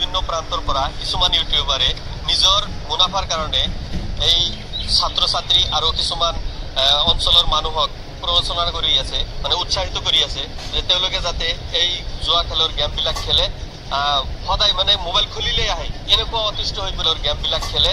বিভিন্ন প্ৰান্তৰ পৰা কিছুমান ইউটিউবাৰে নিজৰ মুনাফাৰ কাৰণে এই ছাত্ৰ ছাত্ৰী আৰু কিছুমান অঞ্চলৰ মানুহক প্ৰচলন কৰি আছে, মানে উৎসাহিত কৰি আছে যে তেওঁলোকে যাতে এই জুৱা খেলৰ গেমবিলাক খেলে, সদায় মানে মোবাইল খুলিলেই আহে এনেকুৱা অতিষ্ঠ হৈ পৰে গেমবিলাক খেলে,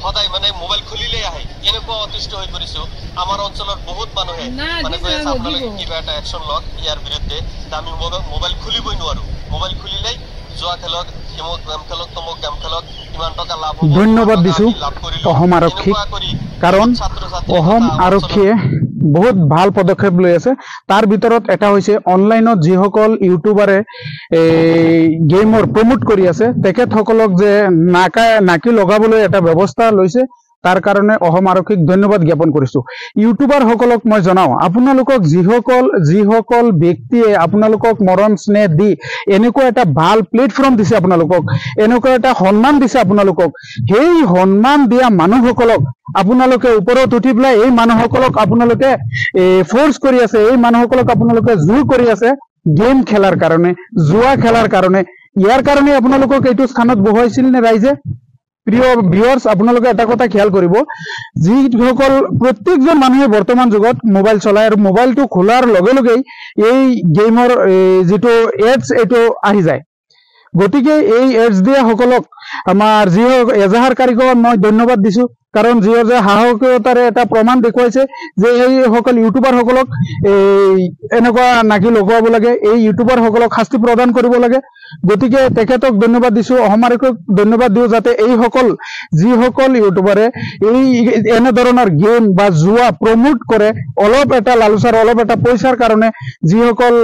সদায় মানে মোবাইল খুলিলেই আহে এনেকুৱা অতিষ্ঠ হৈ পৰিছো। আমাৰ অঞ্চলৰ বহুত মানুহে মানে কৈ আছে আপোনালোকে কিবা এটা একশ্যন লওক ইয়াৰ বিৰুদ্ধে, আমি মোবাইল খুলিবই নোৱাৰো, মোবাইল খুলিলেই জুৱা খেলক, হিমক গেম খেলক, তমক গেম খেলক, ইমান টকা লাভ হ'ব। ধন্যবাদ দিছো অসম আৰক্ষীক, কাৰণ অসম আৰক্ষীয়ে বহুত ভাল পদক্ষেপ লৈ আছে। তাৰ ভিতৰত এটা হৈছে অনলাইনত যিসকল ইউটিউবাৰে গেমৰ প্ৰমোট কৰি আছে তেখেতসকলক যে নাকি লগাবলৈ এটা ব্যৱস্থা লৈছে, তাৰ কাৰণে অসম আৰক্ষীক ধন্যবাদ জ্ঞাপন কৰিছো। ইউটিউবাৰ সকলক মই জনাও, আপোনালোকক যিসকল ব্যক্তিয়ে আপোনালোকক মৰম স্নেহ দি এনেকুৱা এটা ভাল প্লেটফৰ্ম দিছে, আপোনালোকক এনেকুৱা এটা সন্মান দিছে, আপোনালোকক সেই সন্মান দিয়া মানুহসকলক আপোনালোকে ওপৰত উঠি পেলাই এই মানুহসকলক আপোনালোকে ফৰ্চ কৰি আছে, এই মানুহসকলক আপোনালোকে জোৰ কৰি আছে গেম খেলাৰ কাৰণে, জুৱা খেলাৰ কাৰণে। ইয়াৰ কাৰণে আপোনালোকক এইটো স্থানত বহুৱাইছিল নে ৰাইজে? প্ৰিয় ভিউৱাৰ্ছ, আপোনালোকে এটা কথা খেয়াল কৰিব, যিসকল প্ৰত্যেকজন মানুহে বৰ্তমান যুগত মোবাইল চলায় আৰু মোবাইলটো খোলাৰ লগে লগেই এই গেমৰ যিটো এডছ এইটো আহি যায়। গতিকে এই এডছ দিয়া সকলক আমাৰ যি এজাহাৰ কাৰিকক মই ধন্যবাদ দিছো, কাৰণ যিয়ে যে সাহসিকতাৰে এটা প্ৰমাণ দেখুৱাইছে যে এইসকল ইউটিউবাৰ সকলক এনেকুৱা নাকি লগাব লাগে, এই ইউটিউবাৰ সকলক শাস্তি প্ৰদান কৰিব লাগে। গতিকে তেখেতক ধন্যবাদ দিছো, অসম আৰক্ষীক ধন্যবাদ দিওঁ, যাতে এইসকল যিসকল ইউটিউবাৰে এনেধৰণৰ গেম বা জুৱা প্ৰমোট কৰে, অলপ এটা লালচাৰ, অলপ এটা পইচাৰ কাৰণে যিসকল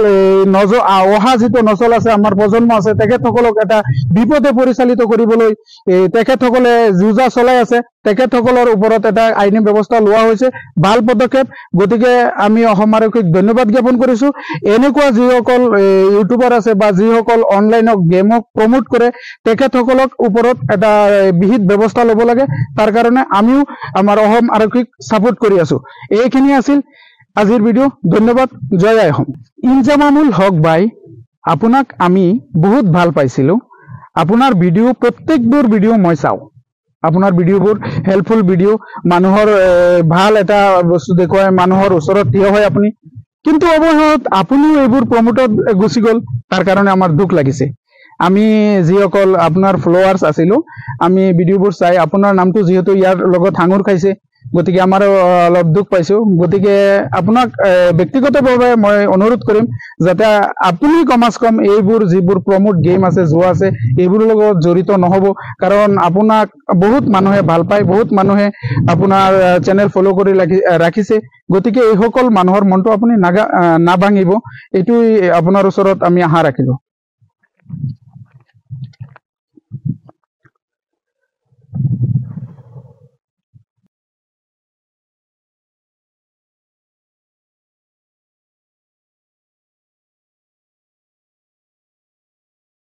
অহা যিটো নচল আছে, আমাৰ প্ৰজন্ম আছে, তেখেতসকলক এটা বিপদে পৰিচালিত কৰিবলৈ তেখেতসকলে যুঁজা চলাই আছে, তেখেতসকলৰ ওপৰত এটা আইনী ব্যৱস্থা লোৱা হৈছে, ভাল পদক্ষেপ। গতিকে আমি অসম আৰক্ষীক ধন্যবাদ জ্ঞাপন কৰিছো। এনেকুৱা যিসকল ইউটিউবাৰ আছে বা যিসকল অনলাইনত গেমক প্ৰমোট কৰে তেখেতসকলক ওপৰত এটা বিহিত ব্যৱস্থা ল'ব লাগে, তাৰ কাৰণে আমিও আমাৰ অসম আৰক্ষীক ছাপোৰ্ট কৰি আছো। এইখিনি আছিল আজিৰ ভিডিঅ', ধন্যবাদ, জয় আই অসম। ইনজামামুল হক ভাই, আপোনাক আমি বহুত ভাল পাইছিলো। আপোনাৰ ভিডিঅ' প্ৰত্যেকবোৰ ভিডিঅ' মই চাওঁ, আপোনাৰ ভিডিঅ'বোৰ হেল্পফুল ভিডিঅ', মানুহৰ ভাল এটা বস্তু দেখুৱাই, মানুহৰ ওচৰত থিয় হয় আপুনি, কিন্তু অৱশেষত আপুনিও এইবোৰ প্ৰমোটত গুচি গ'ল, তাৰ কাৰণে আমাৰ দুখ লাগিছে। আমি যিসকল আপোনাৰ ফলোৱাৰ্ছ আছিলো, আমি ভিডিঅ'বোৰ চাই আপোনাৰ নামটো যিহেতু ইয়াৰ লগত সাঙুৰ খাইছে, গতিকে আমাৰো অলপ দুখ পাইছো। গতিকে আপোনাক ব্যক্তিগতভাৱে মই অনুৰোধ কৰিম যাতে আপুনি কমাছ কম এইবোৰ যিবোৰ প্ৰমোট গেম আছে, জুৱা আছে, এইবোৰৰ লগত জড়িত নহ'ব, কাৰণ আপোনাক বহুত মানুহে ভাল পায়, বহুত মানুহে আপোনাৰ চেনেল ফ'ল' কৰি ৰাখিছে। গতিকে এইসকল মানুহৰ মনটো আপুনি নাভাঙিব, এইটোৱেই আপোনাৰ ওচৰত আমি আশা ৰাখিলো।